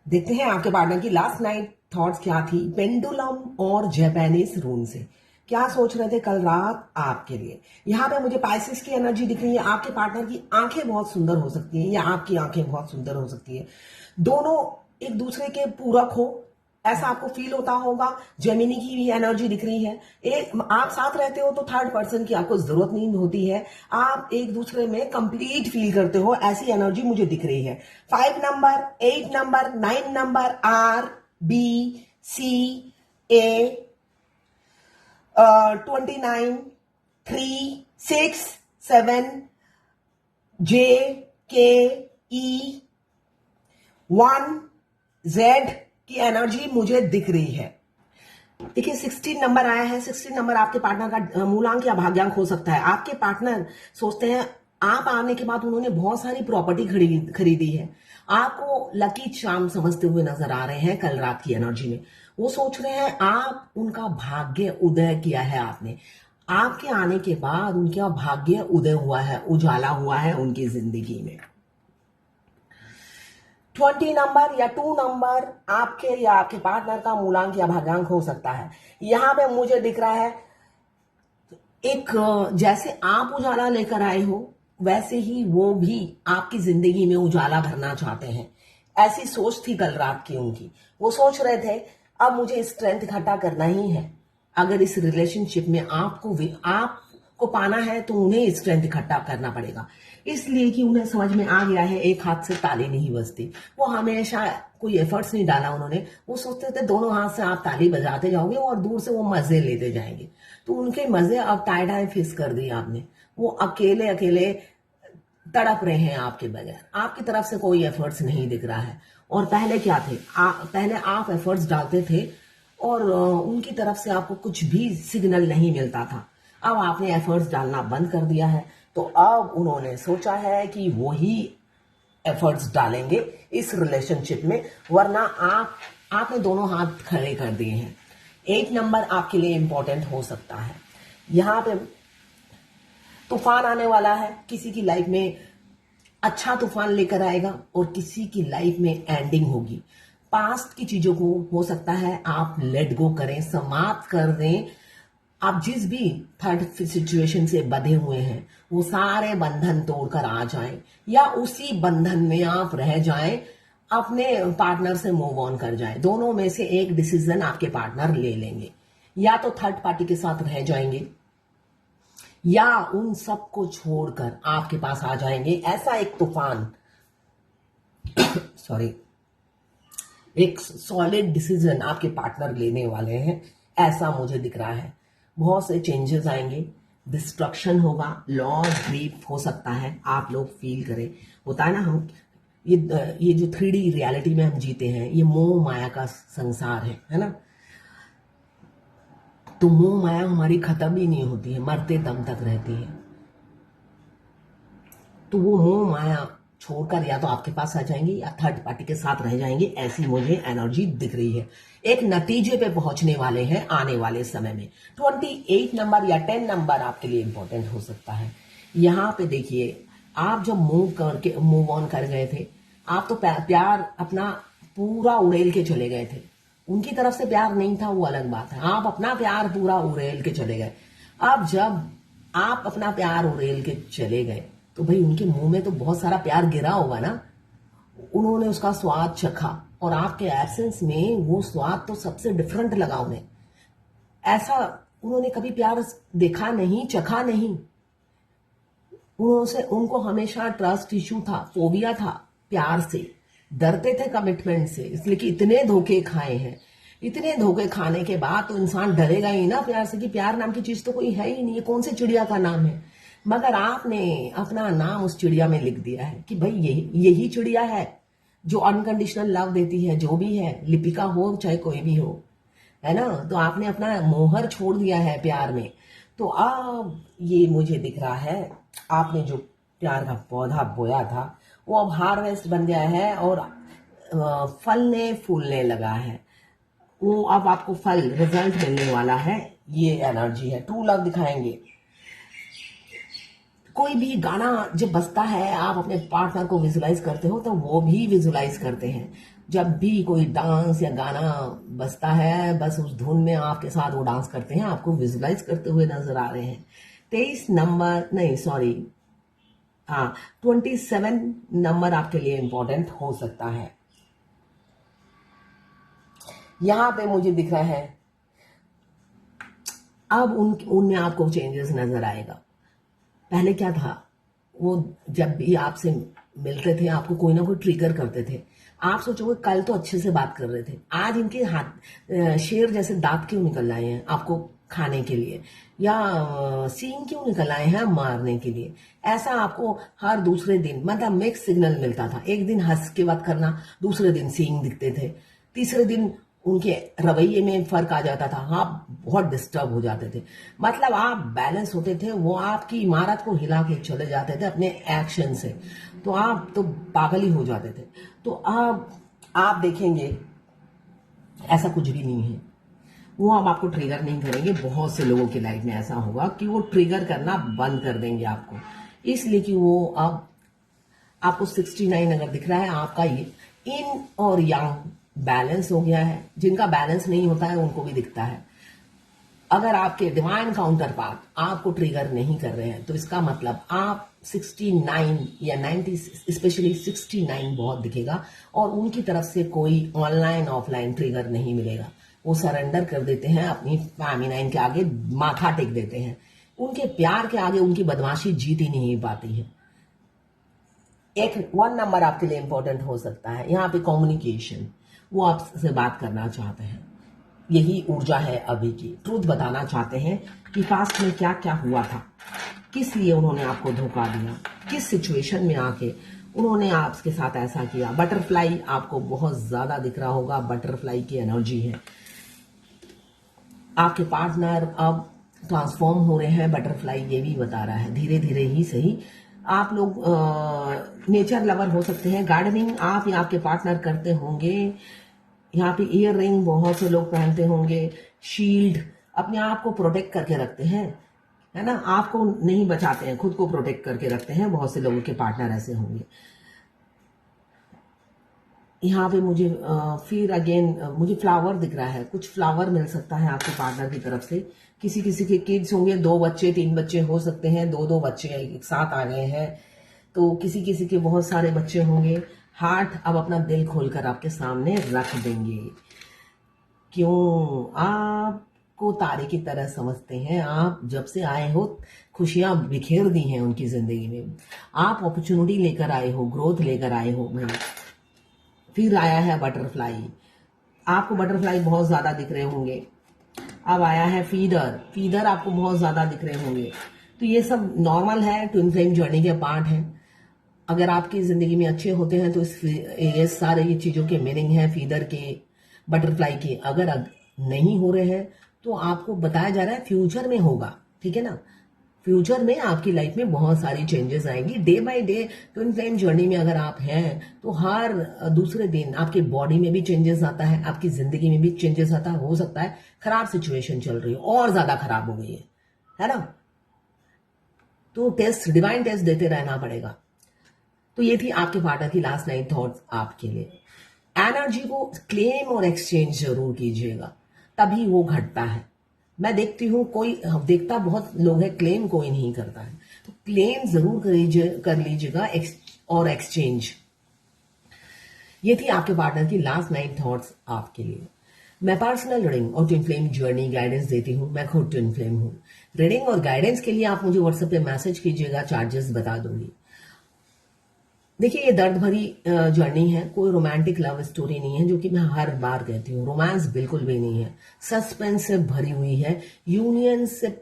देखते हैं आपके पार्टनर की लास्ट नाइट थॉट्स क्या थी पेंडुलम और जापानीज रून से। क्या सोच रहे थे कल रात आपके लिए। यहाँ पे मुझे पाइसेस की एनर्जी दिख रही है। आपके पार्टनर की आंखें बहुत सुंदर हो सकती हैं या आपकी आंखें बहुत सुंदर हो सकती है। दोनों एक दूसरे के पूरक हो, ऐसा आपको फील होता होगा। जेमिनी की भी एनर्जी दिख रही है। एक आप साथ रहते हो तो थर्ड पर्सन की आपको जरूरत नहीं होती है। आप एक दूसरे में कंप्लीट फील करते हो, ऐसी एनर्जी मुझे दिख रही है। 5 number, 8 number, 9 number, R B C A 29 3 6 7 J K E 1 Z की एनर्जी मुझे दिख रही है। देखिए 16 नंबर आया है। 16 नंबर आपके पार्टनर का मूलांक या भाग्यांक हो सकता है। आपके पार्टनर सोचते हैं आप आने के बाद उन्होंने बहुत सारी प्रॉपर्टी खरीदी है। आपको लकी चार्म समझते हुए नजर आ रहे हैं कल रात की एनर्जी में। वो सोच रहे हैं आप उनका भाग्य उदय किया है आपने। आपके आने के बाद उनका भाग्य उदय हुआ है, उजाला हुआ है उनकी जिंदगी में। 20 नंबर या 2 नंबर आपके या आपके पार्टनर का मूलांक या भाग्यांक हो सकता है। यहां पे मुझे दिख रहा है एक जैसे आप उजाला लेकर आए हो वैसे ही वो भी आपकी जिंदगी में उजाला भरना चाहते हैं। ऐसी सोच थी कल रात की उनकी। वो सोच रहे थे अब मुझे स्ट्रेंथ इकट्ठा करना ही है। अगर इस रिलेशनशिप में आपको पाना है तो उन्हें स्ट्रेंथ इकट्ठा करना पड़ेगा। इसलिए कि उन्हें समझ में आ गया है एक हाथ से ताली नहीं बजती। वो हमेशा कोई एफर्ट्स नहीं डाला उन्होंने। वो सोचते थे दोनों हाथ से आप ताली बजाते जाओगे और दूर से वो मजे लेते जाएंगे। तो उनके मजे अब टाई फिक्स कर दिए आपने। वो अकेले अकेले तड़प रहे हैं आपके बगैर। आपकी तरफ से कोई एफर्ट्स नहीं दिख रहा है। और पहले क्या थे, पहले आप एफर्ट्स डालते थे और उनकी तरफ से आपको कुछ भी सिग्नल नहीं मिलता था। अब आपने एफर्ट्स डालना बंद कर दिया है। तो अब उन्होंने सोचा है कि वो ही एफर्ट्स डालेंगे इस रिलेशनशिप में, वरना आपने दोनों हाथ खड़े कर दिए हैं। 8 नंबर आपके लिए इंपॉर्टेंट हो सकता है। यहाँ पे तूफान आने वाला है। किसी की लाइफ में अच्छा तूफान लेकर आएगा और किसी की लाइफ में एंडिंग होगी। पास्ट की चीजों को हो सकता है आप लेट गो करें, समाप्त कर दें। आप जिस भी थर्ड सिचुएशन से बंधे हुए हैं वो सारे बंधन तोड़कर आ जाएं या उसी बंधन में आप रह जाएं, अपने पार्टनर से मूव ऑन कर जाएं। दोनों में से एक डिसीजन आपके पार्टनर ले लेंगे। या तो थर्ड पार्टी के साथ रह जाएंगे या उन सबको छोड़कर आपके पास आ जाएंगे। ऐसा एक तूफान सॉरी एक सॉलिड डिसीजन आपके पार्टनर लेने वाले हैं, ऐसा मुझे दिख रहा है। बहुत से चेंजेस आएंगे, डिस्ट्रक्शन होगा, लॉस ग्रीफ हो सकता है। आप लोग फील करें, होता है ना, हम ये जो 3D रियलिटी में हम जीते हैं, ये मोह माया का संसार है ना। तो मोह माया हमारी खत्म ही नहीं होती है, मरते दम तक रहती है। तो वो मोह माया छोड़कर या तो आपके पास आ जाएंगे या थर्ड पार्टी के साथ रह जाएंगे, ऐसी मुझे एनर्जी दिख रही है। एक नतीजे पे पहुंचने वाले हैं आने वाले समय में। 28 नंबर या 10 नंबर आपके लिए इंपॉर्टेंट हो सकता है। यहाँ पे देखिए, आप जब मूव ऑन कर गए थे, आप तो प्यार अपना पूरा उड़ेल के चले गए थे। उनकी तरफ से प्यार नहीं था, वो अलग बात है। आप अपना प्यार पूरा उड़ेल के चले गए। अब जब आप अपना प्यार उड़ेल के चले गए तो भाई उनके मुंह में तो बहुत सारा प्यार गिरा होगा ना। उन्होंने उसका स्वाद चखा और आपके एब्सेंस में वो स्वाद तो सबसे डिफरेंट लगा उन्हें। ऐसा उन्होंने कभी प्यार देखा नहीं, चखा नहीं। उनको हमेशा ट्रस्ट इशू था, फोबिया था प्यार से, डरते थे कमिटमेंट से, इसलिए कि इतने धोखे खाए हैं। इतने धोखे खाने के बाद तो इंसान डरेगा ही ना प्यार से, कि प्यार नाम की चीज तो कोई है ही नहीं, ये कौन सी चिड़िया का नाम है। मगर आपने अपना नाम उस चिड़िया में लिख दिया है कि भाई यही चिड़िया है जो अनकंडीशनल लव देती है। जो भी है, लिपिका हो चाहे कोई भी हो, है ना। तो आपने अपना मोहर छोड़ दिया है प्यार में। तो अब ये मुझे दिख रहा है, आपने जो प्यार का पौधा बोया था वो अब हार्वेस्ट बन गया है और फलने फूलने लगा है। वो अब आपको फल, रिजल्ट मिलने वाला है। ये एनर्जी है। ट्रू लव दिखाएंगे। कोई भी गाना जब बजता है, आप अपने पार्टनर को विजुलाइज करते हो तो वो भी विजुलाइज करते हैं। जब भी कोई डांस या गाना बजता है, बस उस धुन में आपके साथ वो डांस करते हैं, आपको विजुलाइज करते हुए नजर आ रहे हैं। 23 नंबर नहीं, सॉरी, हाँ, 27 नंबर आपके लिए इंपॉर्टेंट हो सकता है। यहां पे मुझे दिख रहा है अब उनमें आपको चेंजेस नजर आएगा। पहले क्या था, वो जब भी आपसे मिलते थे आपको कोई ना कोई ट्रिगर करते थे। आप सोचोगे कल तो अच्छे से बात कर रहे थे, आज इनके हाथ शेर जैसे दांत क्यों निकल आए हैं आपको खाने के लिए, या सींग क्यों निकल आए हैं मारने के लिए। ऐसा आपको हर दूसरे दिन मतलब मिक्स सिग्नल मिलता था। एक दिन हंस के बात करना, दूसरे दिन सींग दिखते थे, तीसरे दिन उनके रवैये में फर्क आ जाता था, आप बहुत डिस्टर्ब हो जाते थे। मतलब आप बैलेंस होते थे, वो आपकी इमारत को हिला के चले जाते थे अपने एक्शन से, तो आप तो पागल ही हो जाते थे। तो अब आप देखेंगे ऐसा कुछ भी नहीं है, वो हम आपको ट्रिगर नहीं करेंगे। बहुत से लोगों की लाइफ में ऐसा होगा कि वो ट्रिगर करना बंद कर देंगे आपको, इसलिए कि वो अब आपको 69 अगर दिख रहा है, आपका ये इन और यांग बैलेंस हो गया है। जिनका बैलेंस नहीं होता है उनको भी दिखता है। अगर आपके डिवाइन काउंटर पार्ट आपको ट्रिगर नहीं कर रहे हैं तो इसका मतलब आप 69 या 90, स्पेशली 69 बहुत दिखेगा, और उनकी तरफ से कोई ऑनलाइन ऑफलाइन ट्रिगर नहीं मिलेगा। वो सरेंडर कर देते हैं अपनी फेमिनाइन के आगे, माथा टेक देते हैं। उनके प्यार के आगे उनकी बदमाशी जीत ही नहीं पाती है। एक 1 नंबर आपके लिए इंपॉर्टेंट हो सकता है यहाँ पे कम्युनिकेशन। वो आपसे बात करना चाहते हैं, यही ऊर्जा है अभी की। ट्रूथ बताना चाहते हैं कि पास्ट में क्या क्या हुआ था, किस लिए उन्होंने आपको धोखा दिया, किस सिचुएशन में आके उन्होंने आपके साथ ऐसा किया। बटरफ्लाई आपको बहुत ज्यादा दिख रहा होगा, बटरफ्लाई की एनर्जी है। आपके पार्टनर अब ट्रांसफॉर्म हो रहे हैं, बटरफ्लाई ये भी बता रहा है, धीरे धीरे ही सही। आप लोग नेचर लवर हो सकते हैं, गार्डनिंग आप या आपके पार्टनर करते होंगे। यहाँ पे ईयर रिंग बहुत से लोग पहनते होंगे, शील्ड अपने आप को प्रोटेक्ट करके रखते हैं, है ना, आपको नहीं बचाते हैं, खुद को प्रोटेक्ट करके रखते हैं। बहुत से लोगों के पार्टनर ऐसे होंगे। यहाँ पे मुझे फिर अगेन मुझे फ्लावर दिख रहा है, कुछ फ्लावर मिल सकता है आपके पार्टनर की तरफ से। किसी किसी के किड्स होंगे, 2 बच्चे 3 बच्चे हो सकते हैं, 2 बच्चे एक साथ आ गए हैं, तो किसी किसी के बहुत सारे बच्चे होंगे। हार्ट अब अपना दिल खोलकर आपके सामने रख देंगे। क्यों? आपको तारे की तरह समझते हैं। आप जब से आए हो खुशियां बिखेर दी हैं उनकी जिंदगी में। आप अपॉर्चुनिटी लेकर आए हो, ग्रोथ लेकर आए हो भाई। फिर आया है बटरफ्लाई, आपको बटरफ्लाई बहुत ज्यादा दिख रहे होंगे। अब आया है फीदर, फीदर आपको बहुत ज्यादा दिख रहे होंगे। तो ये सब नॉर्मल है, ट्विन फ्लेम जर्नी के पार्ट है। अगर आपकी जिंदगी में अच्छे होते हैं तो ये सारे ये चीजों के मीनिंग है फीदर के, बटरफ्लाई के। अगर नहीं हो रहे हैं तो आपको बताया जा रहा है फ्यूचर में होगा, ठीक है ना। फ्यूचर में आपकी लाइफ में बहुत सारी चेंजेस आएंगी। Day by day twin flame journey में अगर आप हैं तो हर दूसरे दिन आपके बॉडी में भी चेंजेस आता है, आपकी जिंदगी में भी चेंजेस आता है। हो सकता है खराब सिचुएशन चल रही हो और ज्यादा खराब हो गई है ना, तो टेस्ट, डिवाइन टेस्ट देते रहना पड़ेगा। तो ये थी आपके पार्टनर की लास्ट 9 थॉट्स आपके लिए। एनर्जी को क्लेम और एक्सचेंज जरूर कीजिएगा, तभी वो घटता है। मैं देखती हूँ कोई देखता बहुत लोग है, क्लेम कोई नहीं करता है, तो क्लेम जरूर कर लीजिएगा और एक्सचेंज। ये थी आपके पार्टनर की लास्ट 9 थॉट्स आपके लिए। मैं पर्सनल रीडिंग और ट्विन फ्लेम जर्नी गाइडेंस देती हूँ, मैं खुद ट्विन फ्लेम हूँ। रीडिंग और गाइडेंस के लिए आप मुझे व्हाट्सएप पे मैसेज कीजिएगा, चार्जेस बता दूंगी। देखिए ये दर्द भरी जर्नी है, कोई रोमांटिक लव स्टोरी नहीं है, जो कि मैं हर बार कहती हूँ। रोमांस बिल्कुल भी नहीं है, सस्पेंस से भरी हुई है। यूनियन से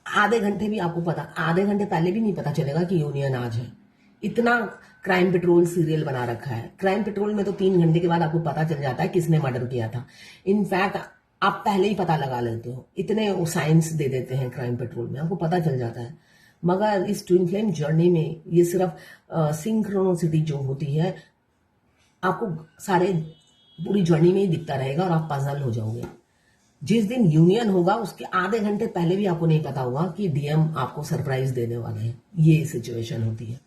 आधे घंटे भी आपको पता, आधे घंटे पहले भी नहीं पता चलेगा कि यूनियन आज है। इतना क्राइम पेट्रोल सीरियल बना रखा है। क्राइम पेट्रोल में तो 3 घंटे के बाद आपको पता चल जाता है किसने मर्डर किया था। इनफैक्ट आप पहले ही पता लगा लेते हो, इतने साइंस दे देते हैं क्राइम पेट्रोल में, आपको पता चल जाता है। मगर इस ट्विन फ्लेम जर्नी में ये सिर्फ सिंक्रोनिसिटी जो होती है, आपको सारे पूरी जर्नी में ही दिखता रहेगा और आप पजल हो जाओगे। जिस दिन यूनियन होगा उसके आधे घंटे पहले भी आपको नहीं पता होगा कि डीएम आपको सरप्राइज देने वाले हैं। ये सिचुएशन होती है।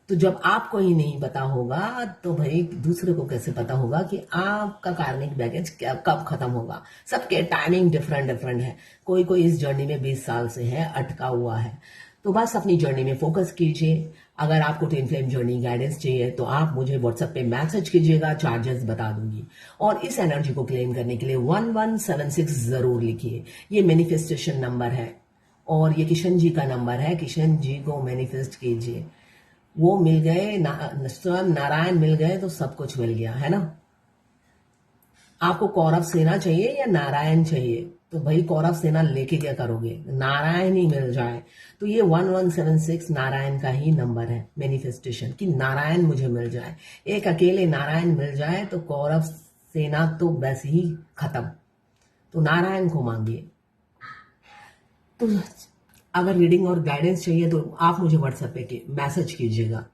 तो जब आपको ही नहीं पता होगा तो भाई दूसरे को कैसे पता होगा कि आपका कार्मिक बैगेज कब खत्म होगा। सबके टाइमिंग डिफरेंट डिफरेंट है। कोई कोई इस जर्नी में 20 साल से है, अटका हुआ है। तो बस अपनी जर्नी में फोकस कीजिए। अगर आपको ट्विन फ्लेम जर्नी गाइडेंस चाहिए तो आप मुझे व्हाट्सएप पे मैसेज कीजिएगा, चार्जेस बता दूंगी। और इस एनर्जी को क्लेम करने के लिए 1176 जरूर लिखिए। ये मैनिफेस्टेशन नंबर है और ये किशन जी का नंबर है। किशन जी को मैनिफेस्ट कीजिए। वो मिल गए, स्वयं नारायण मिल गए तो सब कुछ मिल गया, है ना। आपको कौरव सेना चाहिए या नारायण चाहिए? तो भाई कौरव सेना लेके क्या करोगे, नारायण ही मिल जाए। तो ये 1176 नारायण का ही नंबर है मैनिफेस्टेशन, कि नारायण मुझे मिल जाए। एक अकेले नारायण मिल जाए तो कौरव सेना तो वैसे ही खत्म। तो नारायण को मांगिए। तो अगर रीडिंग और गाइडेंस चाहिए तो आप मुझे व्हाट्सएप पे मैसेज कीजिएगा।